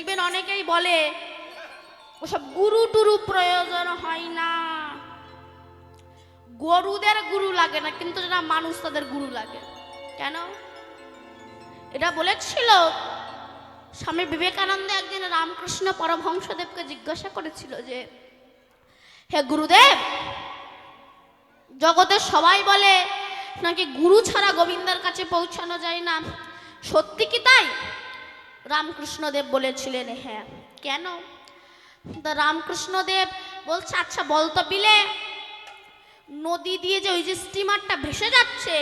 দেখবেন অনেকেই বলে ওসব গুরু টুরু প্রয়োজন হয় না, গরুদের গুরু লাগে না, কিন্তু যারা মানুষ তাদের গুরু লাগে। কেন? এটা বলেছিল স্বামী বিবেকানন্দ একদিন রামকৃষ্ণ পরমহংসদেবকে জিজ্ঞাসা করেছিল যে, হে গুরুদেব, জগতে সবাই বলে নাকি গুরু ছাড়া গোবিন্দের কাছে পৌঁছানো যায় না, সত্যি কি তাই? রামকৃষ্ণদেব বলেছিলেন হ্যাঁ। কেন? রামকৃষ্ণদেব বলছে, আচ্ছা বলতো বিলে, নদী দিয়ে যে ওই যে স্টিমারটা ভেসে যাচ্ছে,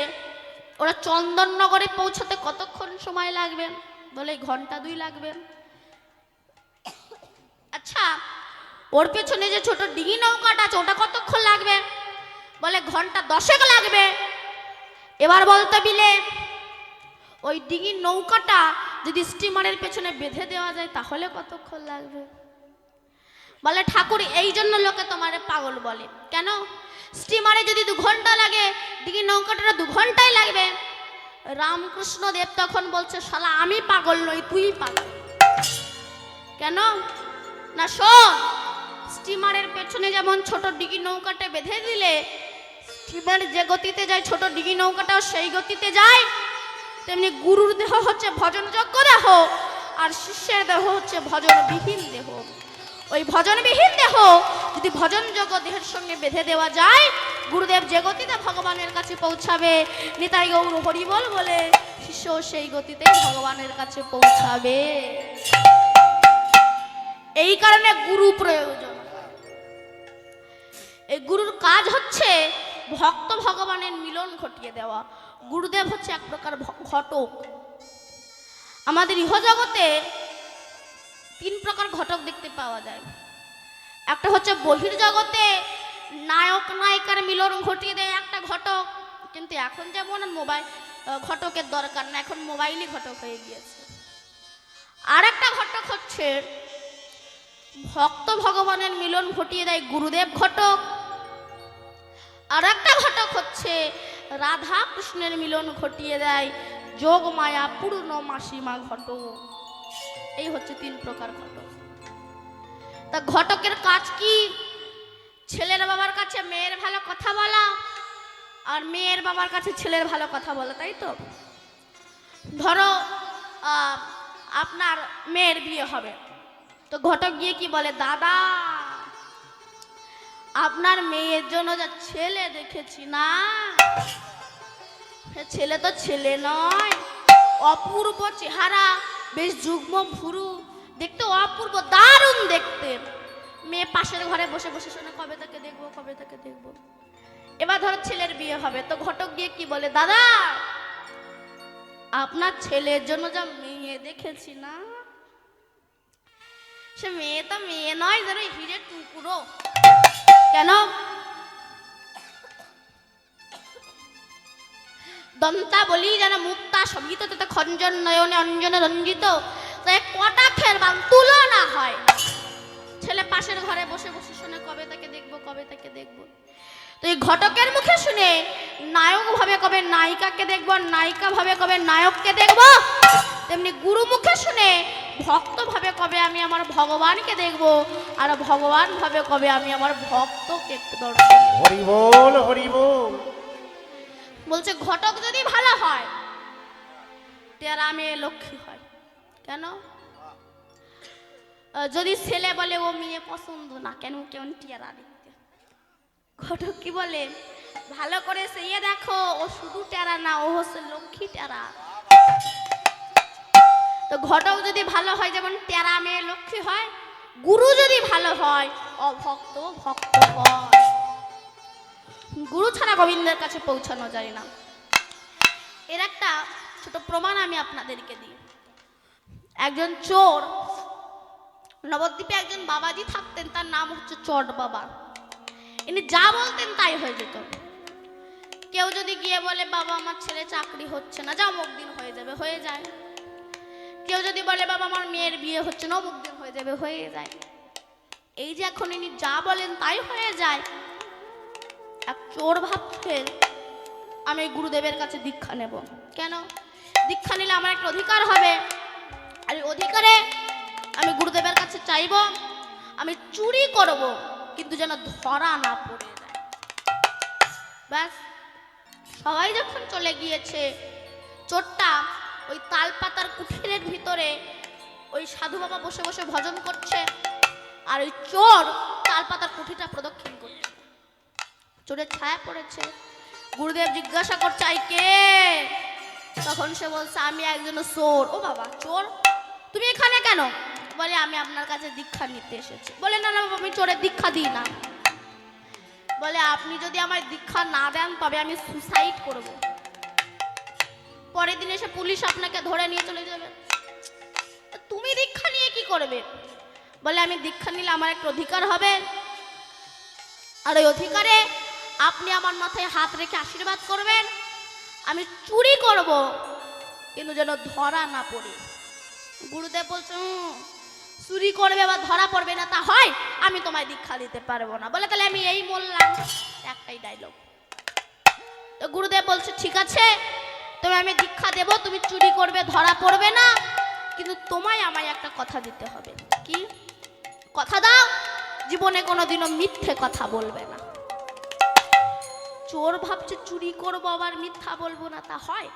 ওরা চন্দননগরে পৌঁছাতে কতক্ষণ সময় লাগবে? বলে ঘন্টা 2 লাগবে। আচ্ছা ওর পেছনে যে ছোট ডিঙি নৌকাটা আছে ওটা কতক্ষণ লাগবে? বলে ঘন্টা 10 লাগবে। এবার বলতে বিলে, ওই ডিঙি নৌকাটা যদি স্টিমারের পেছনে বেঁধে দেওয়া যায় তাহলে কতক্ষণ লাগবে? বলে ঠাকুর এই জন্য লোকে তোমারে পাগল বলে। কেন? স্টিমারে যদি 2 ঘন্টা লাগে, ডিঙি নৌকাটা 2 ঘন্টাই লাগবে। রামকৃষ্ণ দেব তখন বলছে, শালা আমি পাগল নই, তুই পাগল। কেন না, শোন, স্টিমারের পেছনে যেমন ছোট ডিঙি নৌকাটা বেঁধে দিলে স্টিমার যে গতিতে যায় ছোট ডিঙি নৌকাটাও সেই গতিতে যায়, তেমনি গুরুর দেহ হচ্ছে ভজনযোগ্য দেহ, আর শিষ্যের দেহ হচ্ছে ভজনবিহীন দেহ। ওই ভজনবিহীন দেহ যদি ভজনযোগ্য দেহের সঙ্গে বেঁধে দেওয়া যায়, গুরুদেব যে গতিতে ভগবানের কাছে পৌঁছাবে, নিতাই গৌর হরিবল বলে শিষ্য সেই গতিতে ভগবানের কাছে পৌঁছাবে। এই কারণে গুরু প্রয়োজন। এই গুরুর কাজ হচ্ছে ভক্ত ভগবানের মিলন ঘটিয়ে দেওয়া। গুরুদেব হচ্ছে এক প্রকার ঘটক। আমাদের ইহজগতে 3 প্রকার ঘটক দেখতে পাওয়া যায়। একটা হচ্ছে বহির্জগতে নায়ক নায়িকার মিলন ঘটিয়ে দেয় একটা ঘটক, কিন্তু এখন যেমন মোবাইল ঘটকের দরকার না, এখন মোবাইলই ঘটক হয়ে গিয়েছে। আর একটা ঘটক হচ্ছে ভক্ত ভগবানের মিলন ঘটিয়ে দেয় গুরুদেব ঘটক। আর একটা ঘটক হচ্ছে রাধা কৃষ্ণের মিলন ঘটিয়ে দেয় যোগ মায়া পূর্ণ মাসিমা ঘটক। এই হচ্ছে 3 প্রকার ঘটক। তা ঘটকের কাজ কি? ছেলের বাবার কাছে মেয়ের ভালো কথা বলা, আর মেয়ের বাবার কাছে ছেলের ভালো কথা বলা, তাই তো? ধরো আপনার মেয়ের বিয়ে হবে, তো ঘটক গিয়ে কি বলে, দাদা আপনার মেয়ের জন্য যা ছেলে দেখেছি না, ছেলে তো ছেলে নয়, অপূর্ব চেহারা, বেশ যুগ্ম ভুরু, দেখতে অপূর্ব, দারুণ দেখতে। মেয়ে পাশের ঘরে বসে বসে শোনে, কবে তাকে দেখবো, কবে তাকে দেখবো। এবার ধরো ছেলের বিয়ে হবে, তো ঘটক গিয়ে কি বলে, দাদা আপনার ছেলের জন্য যা মেয়ে দেখেছি না, সে মেয়ে তো মেয়ে নয়, যেন হিরের টুকরো। কেন? দন্তা বলি যেন মুক্তা সবিত তথা খঞ্জন নয়নে অঞ্জন রঞ্জিত, কটাক্ষের বান তুলনা হয়। ছেলে পাশের ঘরে বসে বসে শুনে, কবে তাকে দেখবো, কবে তাকে দেখবো। তো এই ঘটকের মুখে শুনে নায়ক ভাবে কবে নায়িকাকে দেখবো, নায়িকা ভাবে কবে নায়ককে দেখবো, তেমনি গুরু মুখে শুনে ভক্ত ভাবে কবে আমি আমার ভগবানকে দেখবো, আর ভগবান ভাবে কবে আমি আমার ভক্তকে দর্শন। হরি বল, হরি বল। বলছে ঘটক যদি ভালো হয়, তেরা মেয়ে লক্ষ্মী হয়। কেন? যদি ছেলে বলে ও মেয়ে পছন্দ না, কেন কেমন টিয়ারা দেখতে, ঘটক কি বলে, ভালো করে সেইয়ে দেখো, ও শুধু টেরা না, ও হচ্ছে লক্ষ্মী টেরা। তো ঘটক যদি ভালো হয় যেমন টেরা মেয়ে লক্ষ্মী হয়, গুরু যদি ভালো হয় অভক্ত ভক্ত হয়। গুরু ছাড়া গোবিন্দের কাছে পৌঁছানো যায় না। এর একটা ছোট প্রমাণ আমি আপনাদেরকে দিই। একজন চোর, নবদ্বীপে একজন বাবাজি থাকতেন, তার নাম হচ্ছে চট বাবা। ইনি যা বলতেন তাই হয়ে যেত। কেউ যদি গিয়ে বলে, বাবা আমার ছেলে চাকরি হচ্ছে না, যা অমুক দিন হয়ে যাবে, হয়ে যায়। কেউ যদি বলে, বাবা আমার মেয়ের বিয়ে হচ্ছে না, অমুক দিন হয়ে যাবে, হয়ে যায়। এই যে এখন ইনি যা বলেন তাই হয়ে যায়। এক চোর ভাবছে আমি গুরুদেবের কাছে দীক্ষা নেব। কেন? দীক্ষা নিলে আমার একটা অধিকার হবে, আর অধিকারে আমি চাইব আমি চুরি করব, কিন্তু যেন ধরা না পড়ে যায়। ব্যাস, সবাই যখন চলে গিয়েছে, চোরটা ওই তালপাতার কুঠিরের ভিতরে ওই সাধু বাবা বসে বসে ভজন করছে, আর ওই চোর তালপাতার কুঠিটা প্রদক্ষিণ করছে। চোরের ছায়া পড়েছে। গুরুদেব জিজ্ঞাসা করছে, আই কে? তখন সে বলছে, আমি একজন চোর। ও বাবা, চোর? তুমি এখানে কেন? বলে, আমি আপনার কাছে দীক্ষা নিতে এসেছি। বলে, না না বাবা, আমি চোরের দীক্ষা দিই না। বলে, আপনি যদি আমার দীক্ষা না দেন তবে আমি সুসাইড করব। পরের দিন এসে পুলিশ আপনাকে ধরে নিয়ে চলে যাবে। তুমি দীক্ষা নিয়ে কি করবে? বলে, আমি দীক্ষা নিলে আমার একটা অধিকার হবে, আর ওই অধিকারে আপনি আমার মাথায় হাত রেখে আশীর্বাদ করবেন, আমি চুরি করব, কিন্তু যেন ধরা না পড়ে। গুরুদেব বলছে, চুরি করবে বা ধরা পড়বে না তা হয়, আমি তোমায় দীক্ষা দিতে পারবো না। বলে, তাহলে আমি এই বললাম, একটাই ডায়লগ। তো গুরুদেব বলছে, ঠিক আছে, তবে আমি দীক্ষা দেব, তুমি চুরি করবে, ধরা পড়বে না, কিন্তু তোমায় আমায় একটা কথা দিতে হবে। কি কথা? দাও, জীবনে কোনোদিনও মিথ্যে কথা বলবে না। চোর ভাবছে চুরি করবো আবার মিথ্যা বলবো না তা হয়,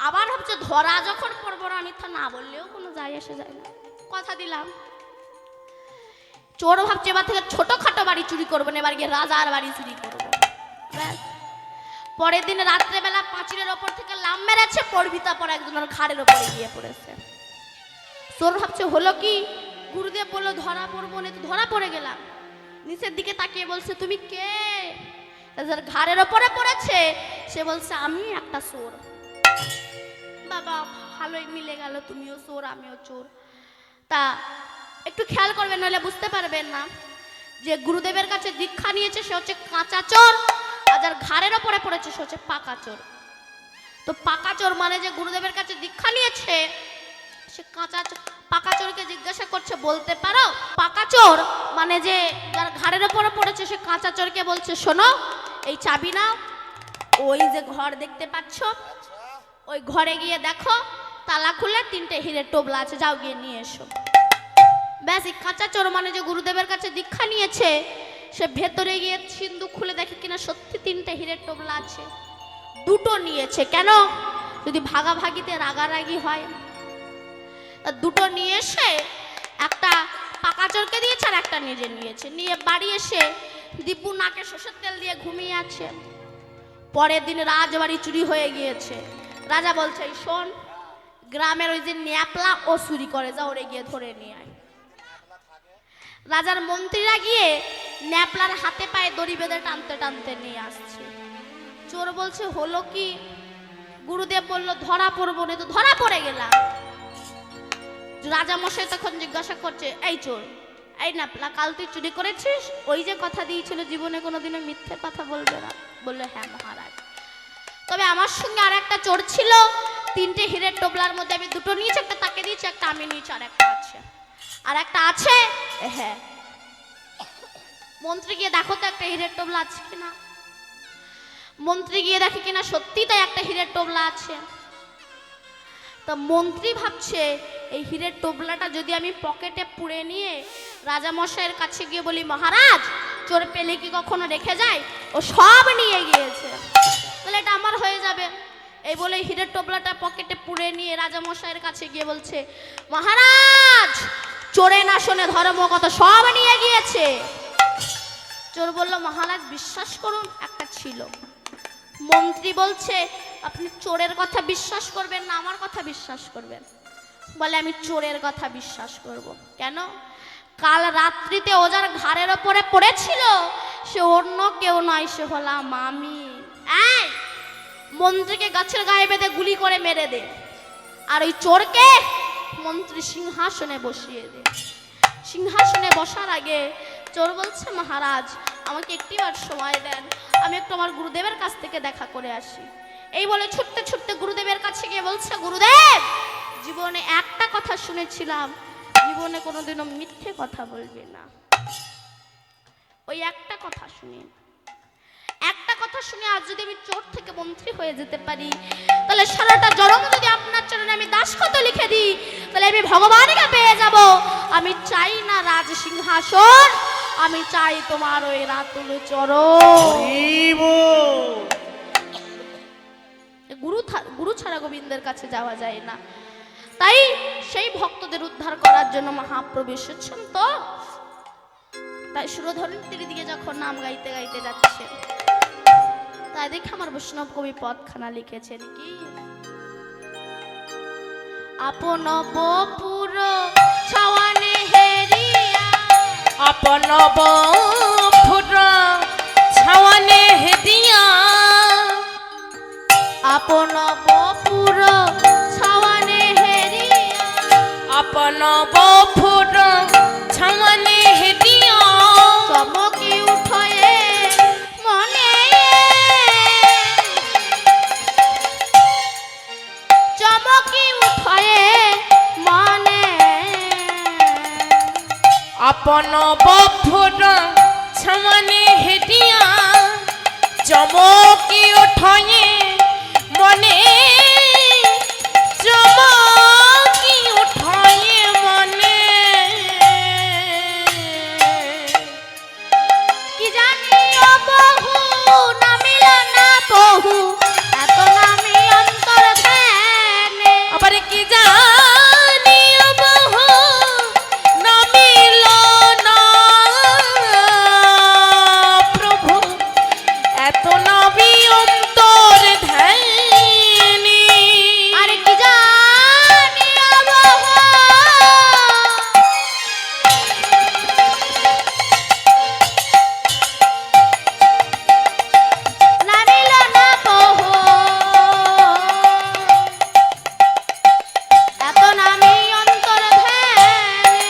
আবার ভাবছে ধরা যখন পড়বো না, মিথ্যা না বললেও কোনো যায় এসে যায় না, কথা দিলাম। চোর ভাবছে এবার থেকে ছোটখাটো বাড়ি চুরি করবো না, এবার গিয়ে রাজার বাড়ি চুরি করবো। ব্যাস, পরের দিন রাত্রেবেলা পাঁচিলের ওপর থেকে লাম মেরেছে, পড়বিতা পর একজনের ঘাড়ের ওপরে গিয়ে পড়েছে। চোর ভাবছে হলো কি? গুরুদেব বললো ধরা পড়বো না, তো ধরা পড়ে গেলাম। নিচের দিকে তাকিয়ে বলছে, তুমি কে? যার ঘাড়ের ওপরে পড়েছে সে বলছে, আমি একটা চোর। বাবা, ভালোই মিলে গেল, তুমিও চোর আমিও চোর। তা একটু খেয়াল করবেন, নইলে বুঝতে পারবেন না যে গুরুদেবের কাছে দীক্ষা নিয়েছে সে হচ্ছে কাঁচা চোর, আর যার ঘাড়ের ওপরে পড়েছে সে হচ্ছে পাকা চোর। তো পাকা চোর মানে যে গুরুদেবের কাছে দীক্ষা নিয়েছে সে কাঁচা চোর। পাকা চোরকে জিজ্ঞাসা করছে, বলতে পারো? পাকা চোর মানে যে যার ঘাড়ের ওপরে পড়েছে সে কাঁচা চোরকে বলছে, শোনো, এই চাবি নাও, ওই যে ঘর দেখতে পাচ্ছ, ওই ঘরে গিয়ে দেখো তালা খুলে 3টে হীরের টোবলা আছে, যাও গিয়ে নিয়ে এসো। ব্যাস, এই কাঁচা চোর মানে যে গুরুদেবের কাছে দীক্ষা নিয়েছে সে ভেতরে গিয়ে সিন্ধুক খুলে দেখে কিনা সত্যি 3টে হীরের টোবলা আছে। 2টো নিয়েছে, কেন? যদি ভাগাভাগিতে রাগারাগি হয়। 2টো নিয়ে এসে একটা পাকা চোরকে দিয়েছে আর একটা নিজে নিয়েছে। নিয়ে বাড়ি এসে দীপু নাকে সর্ষের তেল দিয়ে ঘুমিয়ে আছে। পরের দিন রাজবাড়ি চুরি হয়ে গিয়েছে। রাজা বলছে, এই শোন, গ্রামের ওই যে ন্যাপলা ও চুরি করে, যা ওরে গিয়ে ধরে নিয়ে আয়। রাজার মন্ত্রীরা গিয়ে ন্যাপলার হাতে পায়ে দড়ি বেঁধে টানতে টানতে নিয়ে আসছে। চোর বলছে, হলো কি? গুরুদেব বলল ধরা পড়বো না, তো ধরা পড়ে গেলাম। রাজা মশাই তখন জিজ্ঞাসা করছে, এই চোর, এই ন্যাপলা কাল তুই চুরি করেছিস? ওই যে কথা দিয়েছিল জীবনে কোনোদিনও মিথ্যে কথা বলবে না। বললো, হ্যাঁ মহারাজ, তবে আমার সঙ্গে আর একটা চোর ছিল, 3টে হীরের টোবলার মধ্যে আমি 2টো নিয়েছি, একটা তাকে দিয়েছি, একটা আমি নিয়েছি, আর একটা আছে। আর একটা আছে? হ্যাঁ। মন্ত্রী গিয়ে দেখো তো একটা হীরের টোবলা আছে কিনা। মন্ত্রী গিয়ে দেখে কিনা সত্যি তাই একটা হীরের টোবলা আছে। তা মন্ত্রী ভাবছে, এই হীরের টোবলাটা যদি আমি পকেটে পুড়ে নিয়ে রাজা মশাইয়ের কাছে গিয়ে বলি, মহারাজ, চোর পেলে কি কখনো রেখে যায়? ও সব নিয়ে গিয়েছে, তাহলে এটা আমার হয়ে যাবে। এই বলে হীরের টোবলাটা পকেটে পুড়ে নিয়ে রাজা মশাইয়ের কাছে গিয়ে বলছে, মহারাজ, চোরে না শোনে ধর্ম কথা, সব নিয়ে গিয়েছে। চোর বলল, মহারাজ বিশ্বাস করুন, একটা ছিল। মন্ত্রী বলছে, আপনি চোরের কথা বিশ্বাস করবেন না আমার কথা বিশ্বাস করবেন? বলে, আমি চোরের কথা বিশ্বাস করব। কেন? কাল রাত্রিতে ও যার ঘাড়ের ওপরে পড়েছিল সে অন্য কেউ নয়, সে হলাম আমি। এই মন্ত্রীকে গাছের গায়ে বেঁধে গুলি করে মেরে দে, আর ওই চোরকে মন্ত্রী সিংহাসনে বসিয়ে দে। সিংহাসনে বসার আগে চোর বলছে, মহারাজ, আমাকে একটিবার সময় দেন, আমি একটু আমার গুরুদেবের কাছ থেকে দেখা করে আসি। এই বলে ছুটতে ছুটতে গুরুদেবের কাছে গিয়ে বলছে, গুরুদেব, জীবনে একটা কথা শুনেছিলাম, জীবনে কোনোদিনও মিথ্যে কথা বলবে না। ওই একটা কথা শুনে, একটা একটা কথা শুনে আজ যদি আমি চোর থেকে মন্ত্রী হয়ে যেতে পারি, তাহলে সারাটা জনম যদি আপনার চরণে আমি দাসখত লিখে দিই, তাহলে আমি ভগবানকে পেয়ে যাব। আমি চাই না রাজ সিংহাসন, আমি চাই তোমার ওই রাতুল চরণ। হরি বল। গুরু ছাড়া গোবিন্দের কাছে যাওয়া যায় না। তাই সেই ভক্তদের উদ্ধার করার জন্য মহাপ্রভু এসেছেন। তো তাই সুরধরিত্রীর দিকে যখন নাম গাইতে গাইতে যাচ্ছে, তাই দেখে আমার বৈষ্ণব কবি পদখানা লিখেছেন কি, আপন বপুর ছাওয়ানে হেরিয়া, আপন বপুর ছাওয়ানে হেদিয়া, আপন বপুর ছাওয়ানে হেরিয়া, আপন বপুর ছাওয়ানে হেদিয়া, চমকি উঠয়ে মনে, চমকি উঠয়ে মনে, আপন বপুর ছাওয়ানে হেদিয়া, চমকি উঠয়ে মনে, চমকি উঠয়ে মনে। কি জানি ও বহু নামিল না বহু, এত নামি অন্তর ধ্যানে, আবার কি জানি বহু নামিল না প্রভু, এত নামি অন্তর ধ্যানে। আর কি জানি ও বহু নামিল না বহু, এত নামি অন্তর ধ্যানে,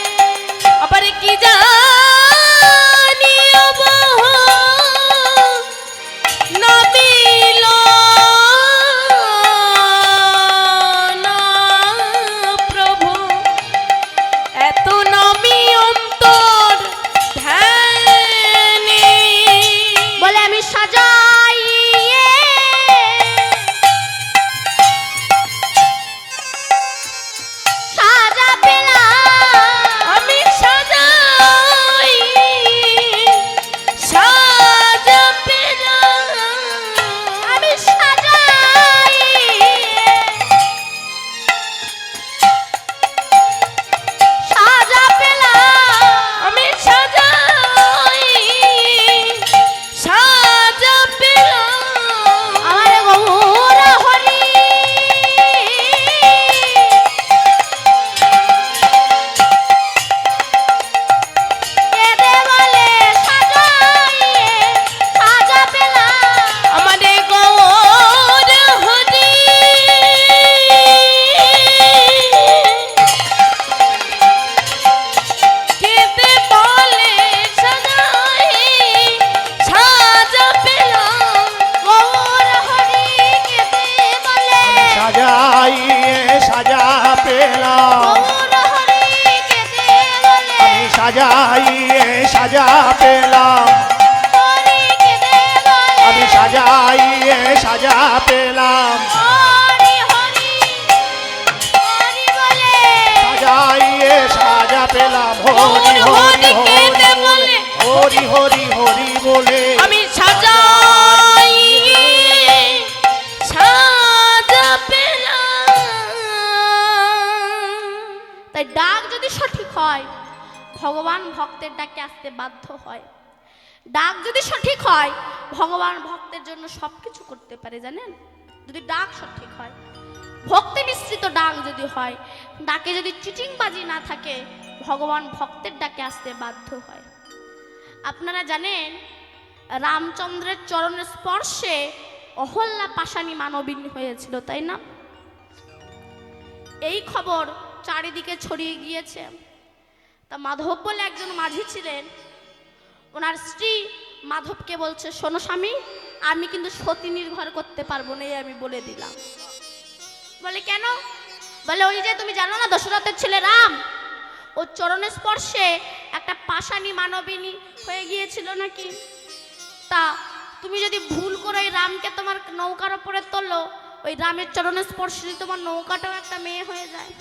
আবার কি জানি বহু নামিল না প্রভু, এত নামি অন্তর ধ্যানে। বলে আমি সাজাই সাজা পেলাম, আমি সাজাই সাজা পেলাম, আমি সাজাই সাজা পেলাম, আমি সাজাই সাজা পেলাম, আমার গৌর হরি কেঁদে বলে সাজাই সাজা পেলাম, আমাদের গৌর হরি কেঁদে বলে সাজাই সাজা পেলাম, গৌর হরি কেঁদে বলে সাজাইয়ে সাজা পেলাম, গৌর হরি কেঁদে বলে আমি সাজাইয়ে সাজা পেলাম, হরি কেঁদে বলে আমি সাজাইয়ে সাজা পেলাম, হরি হরি হরি বলে সাজাইয়ে সাজা পেলাম, হরি হরি কেঁদে হরি বলে হরি হরি হরি বলে আমি সাজাই সাজা পেলাম। তাই ডাক যদি সঠিক হয়, ভগবান ভক্তের ডাকে আসতে বাধ্য হয়। ডাক যদি সঠিক হয়, ভগবান ভক্তের জন্য সবকিছু করতে পারে। জানেন, যদি ডাক সঠিক হয়, ভক্তি মিশ্রিত ডাক যদি হয়, ডাকে যদি চিটিংবাজি না থাকে, ভগবান ভক্তের ডাকে আসতে বাধ্য হয়। আপনারা জানেন, রামচন্দ্রের চরণের স্পর্শে অহল্যা পাশানি মানবিনী হয়েছিল, তাই না? এই খবর চারিদিকে ছড়িয়ে গিয়েছে। তা মাধব বলে একজন মাঝি ছিলেন, ওনার স্ত্রী মাধবকে বলছে, শোনো স্বামী, আমি কিন্তু সতী নির্ভর করতে পারবো না, এই আমি বলে দিলাম। বলে কেন? বলে ওই যে তুমি জানো না দশরথের ছেলে রাম, ওর চরণের স্পর্শে একটা পাশানি মানবিনী হয়ে গিয়েছিল নাকি। তা তুমি যদি ভুল করে ওই রামকে তোমার নৌকার ওপরে তোলো, ওই রামের চরণের স্পর্শে যদি তোমার নৌকাটাও একটা মেয়ে হয়ে যায়,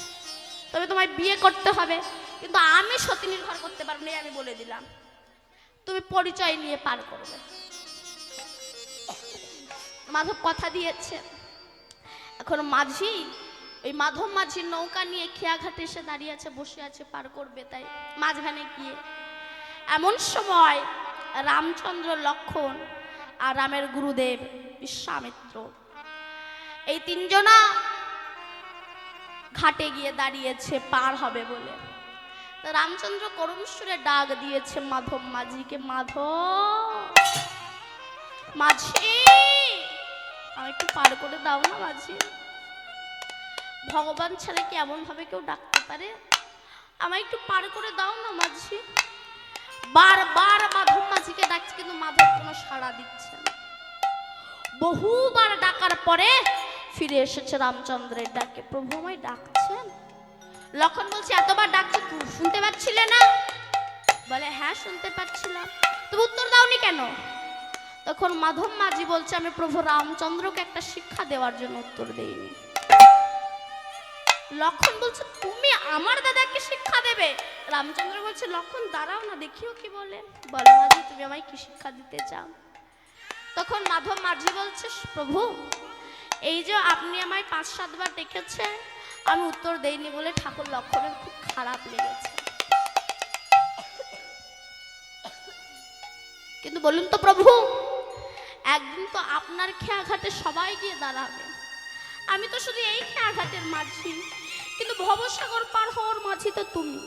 তবে তোমায় বিয়ে করতে হবে। কিন্তু আমি সতী নির্ভর করতে পারবো না, আমি বলে দিলাম। তুমি পরিচয় নিয়ে পার করবে। মাধব কথা দিয়েছে। এখন মাঝি, ওই মাধব মাঝির নৌকা নিয়ে খেয়াঘাটে এসে দাঁড়িয়ে আছে, বসে আছে, পার করবে। তাই মাঝখানে গিয়ে এমন সময় রামচন্দ্র, লক্ষণ আর রামের গুরুদেব বিশ্বামিত্র, এই তিনজনা ঘাটে গিয়ে দাঁড়িয়েছে পার হবে বলে। রামচন্দ্র করুণ সুরে ডাক দিয়েছে মাধব মাঝিকে, মাধব মাঝি, আমি একটু পার করে দাও না মাঝি। ভগবান ছাড়া কি এমন ভাবে কেউ ডাকতে পারে? আমায় একটু পার করে দাও না মাঝি। বারবার মাধব মাঝিকে ডাকছে, কিন্তু মাধব কোনো সাড়া দিচ্ছে না। বহুবার ডাকার পরে ফিরে এসেছে রামচন্দ্রের ডাকে। প্রভু আমায় ডাকছেন। লক্ষণ বলছে, এতবার ডাকছে শুনতে পাচ্ছিলে না? বলে, হ্যাঁ শুনতে পাচ্ছিলাম। তো উত্তর দাওনি কেন? তখন মাধব মাঝি বলছে, আমি প্রভু রামচন্দ্রকে একটা শিক্ষা দেওয়ার জন্য উত্তর দেইনি। লক্ষণ বলছে, তুমি আমার দাদাকে শিক্ষা দেবে? রামচন্দ্র বলছে, লক্ষণ দাঁড়াও না, দেখিও কি বলে। বলো মাঝি, তুমি আমায় কি শিক্ষা দিতে চাও? তখন মাধব মাঝি বলছে, প্রভু এই যে আপনি আমায় ৫-৭ বার ডেকেছে, আমি উত্তর দেইনি বলে ঠাকুর লক্ষণের খুব খারাপ লেগেছে। কিন্তু বলুন তো প্রভু, একদিন তো আপনার খেয়াঘাটে সবাই গিয়ে দাঁড়াবে, আমি তো শুধু এই খেয়াঘাটের মাঝি, কিন্তু ভবসাগর পার হওয়ার মাঝি তো তুমি।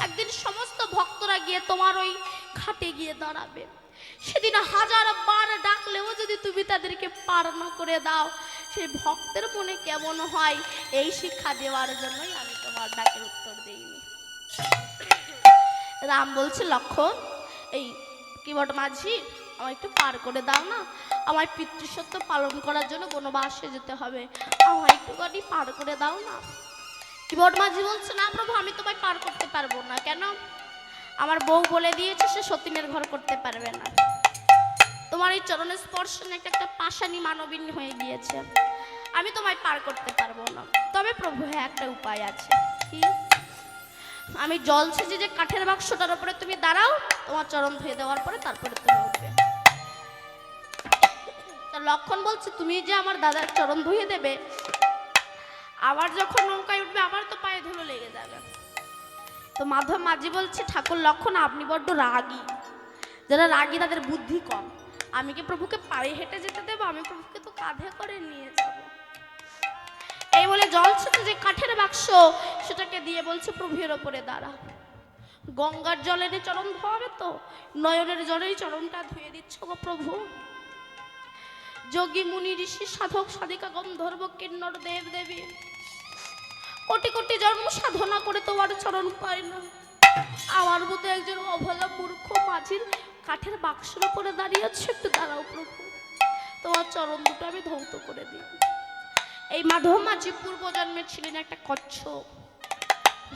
একদিন সমস্ত ভক্তরা গিয়ে তোমার ওই ঘাটে গিয়ে দাঁড়াবে, সেদিন 1000 বার ডাকলেও যদি তুমি তাদেরকে পার না করে দাও, সেই ভক্তের মনে কেমন হয়, এই শিক্ষা দেওয়ার জন্যই আমি তোমার ডাকের উত্তর দেইনি। রাম বলছে, লক্ষণ এই কি বট মাঝি, আমায় একটু পার করে দাও না, আমায় পিতৃসত্য পালন করার জন্য বনবাসে যেতে হবে, আমায় একটুখানি পার করে দাও না। কি বট মাঝি বলছে, না প্রভু আমি তোমায় পার করতে পারবো না। কেন? আমার বউ বলে দিয়েছে সে সতীনের ঘর করতে পারবে না। তোমার এই চরণের স্পর্শ একটা পাষাণী মানবিনী হয়ে গিয়েছে, আমি তোমায় পার করতে পারবো না। তবে প্রভু হ্যাঁ, একটা উপায় আছে। কি? আমি জল ছেঁচে যে কাঠের বাক্সটার উপরে তুমি দাঁড়াও, তোমার চরণ ধুয়ে দেওয়ার পরে তারপরে তুমি উঠবে। লক্ষণ বলছে, তুমি যে আমার দাদার চরণ ধুয়ে দেবে, আবার যখন নৌকায় উঠবে আবার তো পায়ে ধুলো লেগে যাবে। তো মাধব মাঝি বলছে, ঠাকুর লক্ষণ আপনি বড্ড রাগী, যারা রাগী তাদের বুদ্ধি কম। আমি কি প্রভুকে পায়ে হেঁটে যেতে দেবো? আমি প্রভুকে তো কাঁধে করে নিয়ে যাব। এই বলে জল ছেঁচে যে কাঠের বাক্স সেটাকে দিয়ে বলছে, প্রভুর ওপরে দাঁড়া। গঙ্গার জলের চরণ ধোয়াবে তো, নয়নের জলেই চরণটা ধুয়ে দিচ্ছ গো প্রভু। যোগী মুনি ঋষি সাধক সাধিকা গন্ধর্ব কিন্নর দেব দেবী কোটি কোটি জন্ম সাধনা করে তোমার চরণ পায় না, আমার মতো একজন অবলা মূর্খ মাঝির কাঠের বাক্সের উপরে দাঁড়িয়েছে, একটু দাঁড়াও প্রভু, তোমার চরণ দুটো আমি ধৌত করে দিই। এই মাধব মাঝি পূর্ব জন্মে ছিলেন একটা কচ্ছপ।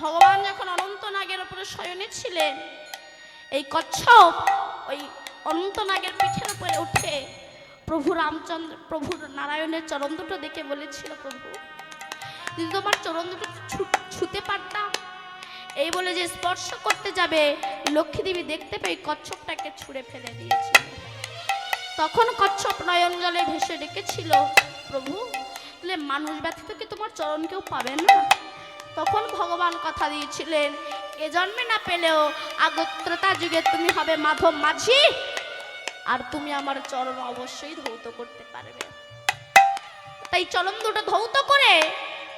ভগবান যখন অনন্ত নাগের উপরে শয়নে ছিলেন, এই কচ্ছপ ওই অনন্ত নাগের পিঠের উপরে উঠে প্রভু রামচন্দ্র, প্রভু নারায়ণের চরণ দুটো দেখে বলেছিল, প্রভু যদি তোমার চরণ দুটো ছুতে পারতাম। এই বলে যে স্পর্শ করতে যাবে, লক্ষ্মী দেবী দেখতে পেয়ে কচ্ছপটাকে ছুঁড়ে ফেলে দিয়েছিল। তখন কচ্ছপ নয়ন জলে ভেসে ডেকেছিল, প্রভু তাহলে মানুষ ব্যতীত কি তোমার চরণ কেউ পাবে না? তখন ভগবান কথা দিয়েছিলেন, এ জন্মে না পেলেও আগত্রতা যুগে তুমি হবে মাধব মাঝি, আর তুমি আমার চরণ অবশ্যই ধৌত করতে পারবে। তাই চরণ দুটো ধৌত করে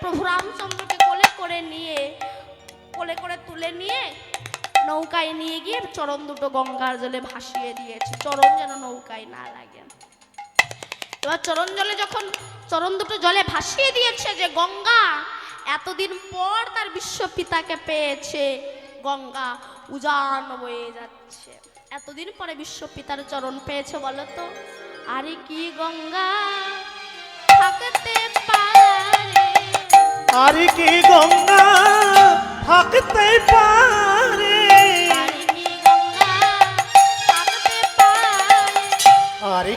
প্রভু রামচন্দ্রকে কোলে করে তুলে নিয়ে নৌকায় নিয়ে গিয়ে চরণ দুটো গঙ্গার জলে ভাসিয়ে দিয়েছে, চরণ যেন নৌকায় না লাগে। এবার চরণ দুটো জলে ভাসিয়ে দিয়েছে যে গঙ্গা এতদিন পর তার বিশ্ব পিতাকে পেয়েছে, গঙ্গা উজান বয়ে যাচ্ছে। এতদিন পরে বিশ্ব পিতার চরণ পেয়েছে, বলো তো আরে কি গঙ্গা থাকতে পারে, আরে কি গঙ্গা থাকতে পারে, আরে কি গঙ্গা থাকতে পারে, আরে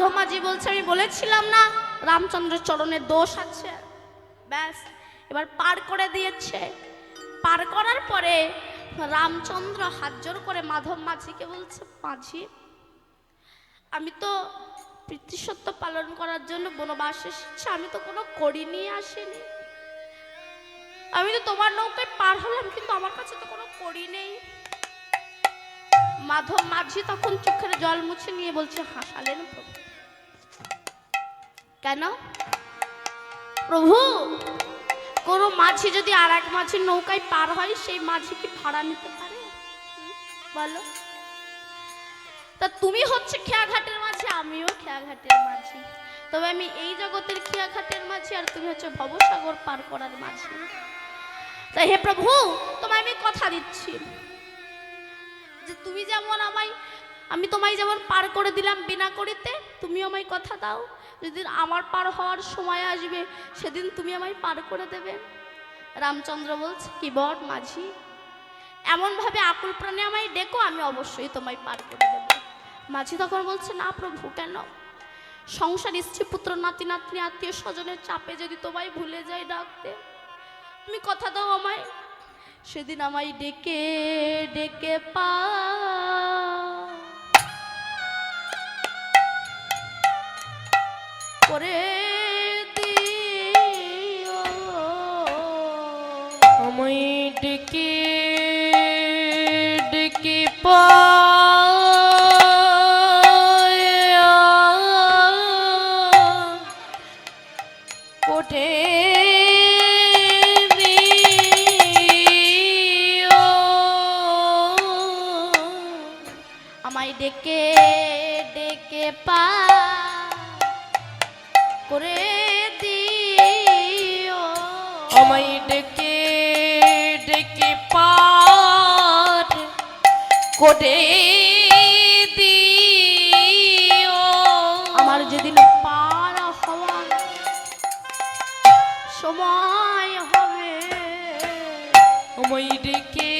মাধব মাঝি বলছে আমি বলেছিলাম না রামচন্দ্রের চরণে দোষ আছে, ব্যাস এবার পার করে দিয়েছে। পার করার পরে রামচন্দ্র হাত জোর করে মাধব মাঝিকে বলছে, মাঝি আমি তো পিতৃসত্য পালন করার জন্য বনবাস এসেছি, আমি তো কোনো কড়ি নিয়ে আসিনি, আমি তো তোমার নৌকায় পার হলাম কিন্তু আমার কাছে তো কোনো কড়ি নেই। মাধব মাঝি তখন চোখের জল মুছে নিয়ে বলছে, হাসালেন প্রভু। কেন প্রভু? কোন মাঝি যদি আর এক মাঝির নৌকায় পার হয় সেই মাঝি কি ভাড়া নিতে পারে বলো? তা তুমি হচ্ছে খেয়াঘাটের মাঝি, আমিও খেয়াঘাটের মাঝি, তবে আমি এই জগতের খেয়াঘাটের মাঝি আর তুমি হচ্ছে ভবসাগর পার করার মাঝি। তাই হে প্রভু তোমায় আমি কথা দিচ্ছি যে তুমি যেমন আমি তোমায় যেমন পার করে দিলাম বিনা করিতে, তুমি আমায় কথা দাও যেদিন আমার পার হওয়ার সময় আসবে সেদিন তুমি আমায় পার করে দেবে। রামচন্দ্র বলছে, কি বট মাঝি, এমন ভাবে আকুল প্রাণে আমায় ডেকো, আমি অবশ্যই তোমায় পার করে দেব। মাঝি তখন বলছে, না প্রভু, কেন? সংসার, স্ত্রী, পুত্র, নাতি নাতনি, আত্মীয় স্বজনের চাপে যদি তোমায় ভুলে যাই ডাকতে, তুমি কথা দাও আমায়, সেদিন আমায় ডেকে ডেকে পা করে দিও। আমায় ডেকে ডেকে কোটে আমায় ডেকে ডেকে পা করে দিও। আমায় ডেকে ডেকে পার কোটে দিও। আমার যেদিন পার হওয়ার সময় হবে, আমায় ডেকে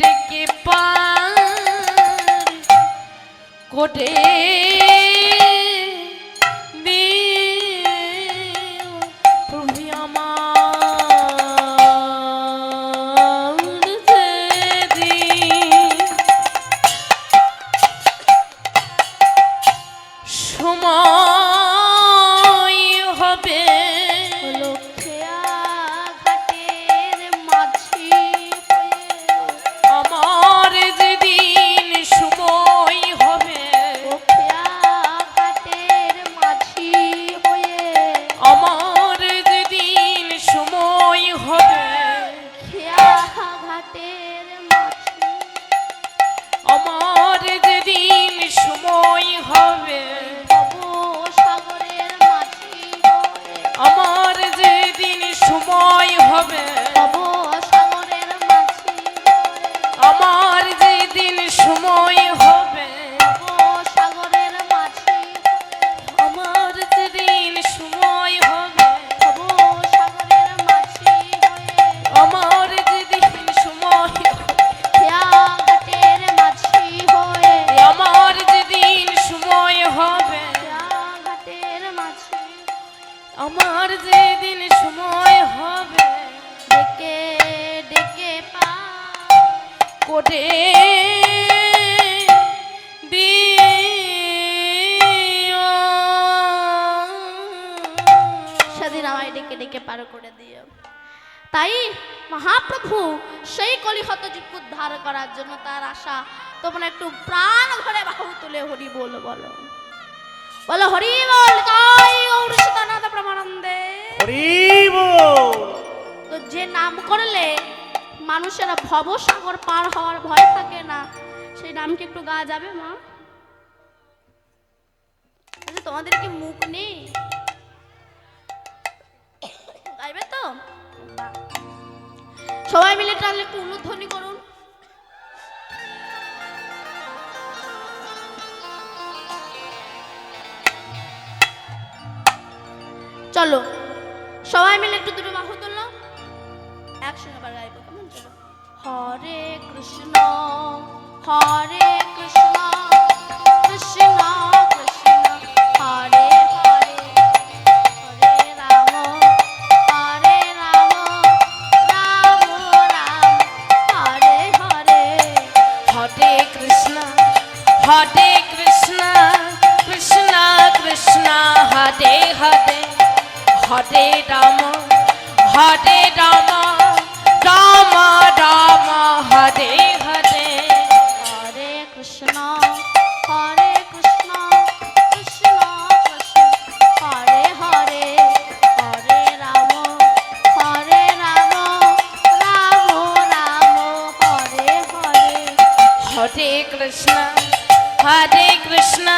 ডেকে পার কোটে দিও। প্রভু আমার যেদিন সময় হবে, খেয়াঘাটের মাঝি হয়ে, আমার যেদিন সময় হবে, খেয়াঘাটের মাঝি হয়ে, আমার যেদিন সময় হবে, খেয়াঘাটের মাঝি, আমার যেদিন সময় হবে, ভবসাগরের মাঝি হয়ে, আমার যেদিন সময় হবে, ভবসাগরের মাঝি হয়ে, আমার যেদিন সময় হবে, ভবসাগরের মাঝি হয়ে, আমার যেদিন সময় হবে, ভবসাগরের মাঝি হয়ে, আমার যেদিন সময় হবে, খেয়াঘাটের মাঝি হয়ে, আমার যেদিন সময় হবে, খেয়াঘাটের মাঝি আমার যেদিন সময় হবে, ডেকে ডেকে পা কোটে দিও। সেদিন আমায় ডেকে ডেকে পার করে দিও। তাই মহাপ্রভু সেই কলিহত যুগ উদ্ধার করার জন্য তার আশা, তোমরা একটু প্রাণ ভরে বাহু তুলে হরি বল বলো, বলো হরি বল। তাই গৌর সীতানাথ প্রেমানন্দে। হরি বল। তো যে নাম করলে মানুষেরা ভবসাগর পার হওয়ার ভয় থাকে না, সেই নাম কি একটু গাওয়া যাবে মা? আচ্ছা, তোমাদের কি মুখ নেই? গাইবে তো? বাহ। সবাই মিলে তাহলে একটু উলুধ্বনি করুন। চলো সবাই মিলে একটু দুটো বাহু তুললো, একসঙ্গে আবার গাইবো, কেমন? চলো। হরে কৃষ্ণ কৃষ্ণ কৃষ্ণ কৃষ্ণ হরে হরে হরে রাম রাম রাম হরে হরে হরে কৃষ্ণ কৃষ্ণ কৃষ্ণ হরে হরে হরে রাম রাম রাম হরে হরে হরে কৃষ্ণ কৃষ্ণ কৃষ্ণ হরে হরে হরে রাম রাম রাম হরে হরে হরে কৃষ্ণ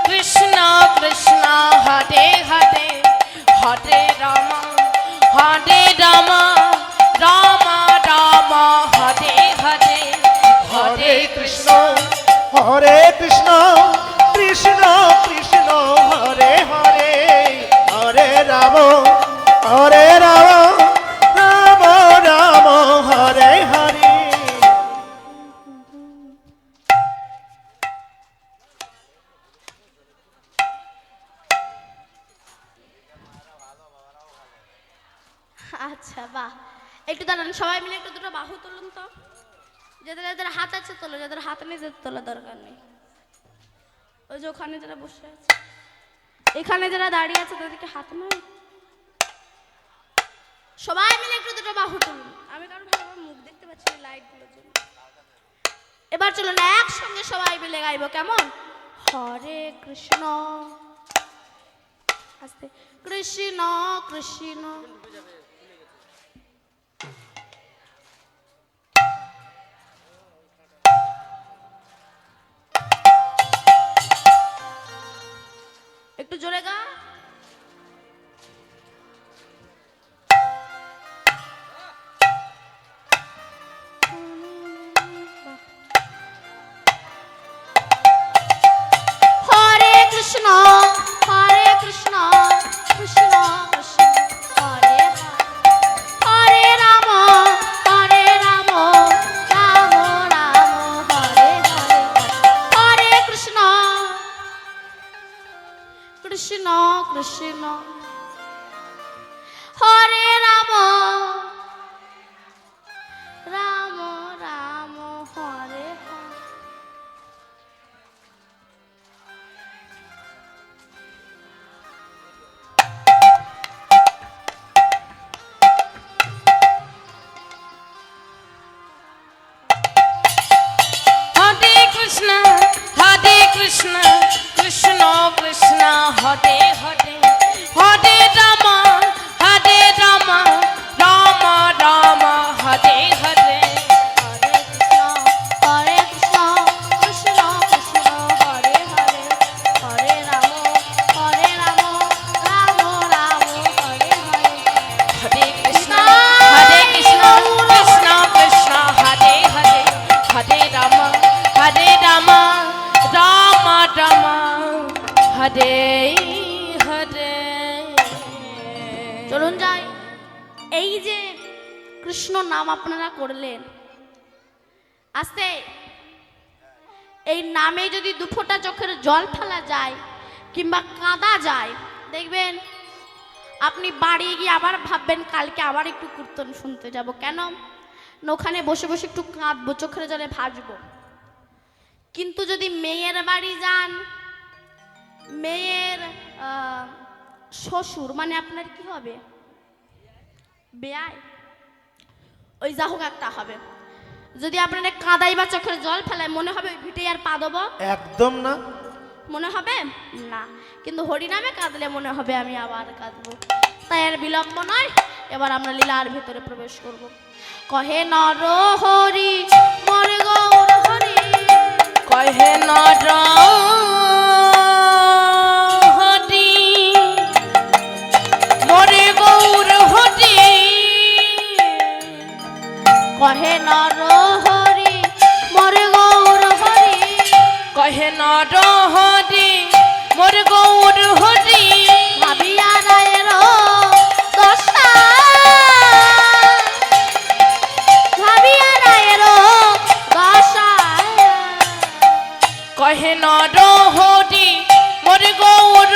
কৃষ্ণ কৃষ্ণ হরে হরে হরে রাম রাম রাম হরে হরে হরে কৃষ্ণ কৃষ্ণ কৃষ্ণ হরে হরে হরে রাম রাম রাম হরে হরে। আচ্ছা বাহ, একটু দাঁড়ান সবাই মিলে একটু দুটো বাহু তুলুন তো। যাদের যাদের হাত আছে তোলো, যাদের হাত নেই তাদের তোলার দরকার নেই। ওই যে ওখানে যারা বসে আছে, এখানে যারা দাঁড়িয়ে আছে তাদেরকে হাত নয়। সবাই মিলে একটু দুটো বাহু তুলুন। আমি কারণ ভালো মুখ দেখতে পাচ্ছি লাইট গুলোর জন্য। এবার চলুন একসঙ্গে সবাই মিলে গাইবো, কেমন? হরে কৃষ্ণ আস্তে কৃষ্ণ কৃষ্ণ একটু জোরে গা। হরে কৃষ্ণ কৃষ্ণ কৃষ্ণ হরে হরে রাম রাম রাম হরে হরে হরে কৃষ্ণ কৃষ্ণ কৃষ্ণ হরে রাম রাম রাম হরে হরে। হরে কৃষ্ণ কৃষ্ণ কৃষ্ণ হরে হরে হরে রাম রাম রাম হরে হরে হরে কৃষ্ণ কৃষ্ণ কৃষ্ণ হরে হরে হরে রাম রাম রাম হরে হরে হরে কৃষ্ণ কৃষ্ণ কৃষ্ণ হরে হরে হরে রাম রাম রাম হরে হরে। চলুন যাই। এই যে কৃষ্ণ নাম আপনারা করলেন, আস্তে এই নামে যদি দুফোঁটা চোখের জল ফেলা যায় কিংবা কাঁদা যায়, দেখবেন আপনি বাড়ি গিয়ে আবার ভাববেন কালকে আবার একটু কীর্তন শুনতে যাব। কেন না ওখানে বসে বসে একটু কাঁদবো, চোখের জলে ভাসবো। কিন্তু যদি মেয়ের বাড়ি যান, মেয়ের শ্বশুর মানে আপনার কি হবে, বেয়াই, ওই যা হোক একটা হবে। যদি আপনার কাঁদাই বা চোখের জল ফেলায়, মনে হবে ওই ভিটে আর পা দেবো? একদম না। মনে হবে না। কিন্তু হরিনামে কাঁদলে মনে হবে আমি আবার কাঁদবো। তাই আর বিলম্ব নয়, এবার আমরা লীলার ভিতরে প্রবেশ করব। কহে নর হরি মোর গৌর হরি, কহে নর হরি মোরে গৌর হরি, কহে নর হরি মোর গৌর হরি, কহে নর হরি মোর গৌর হরি, ভাবিয়া রায়ের দশা, ভাবিয়া রায়ের দশা, কহে নর হরি মোর গৌর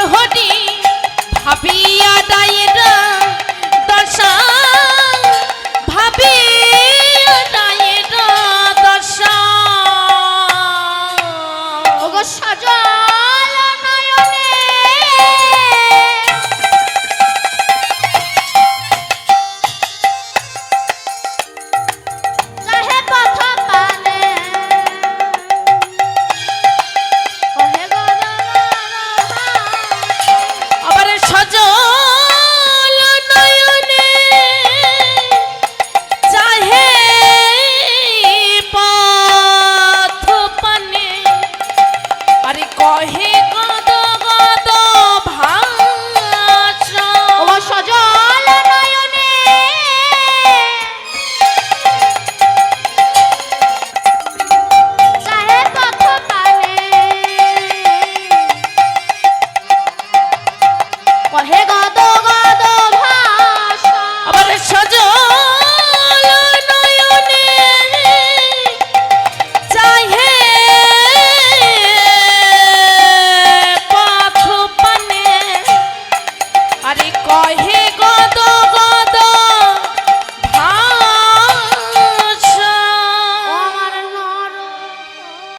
আরে কহে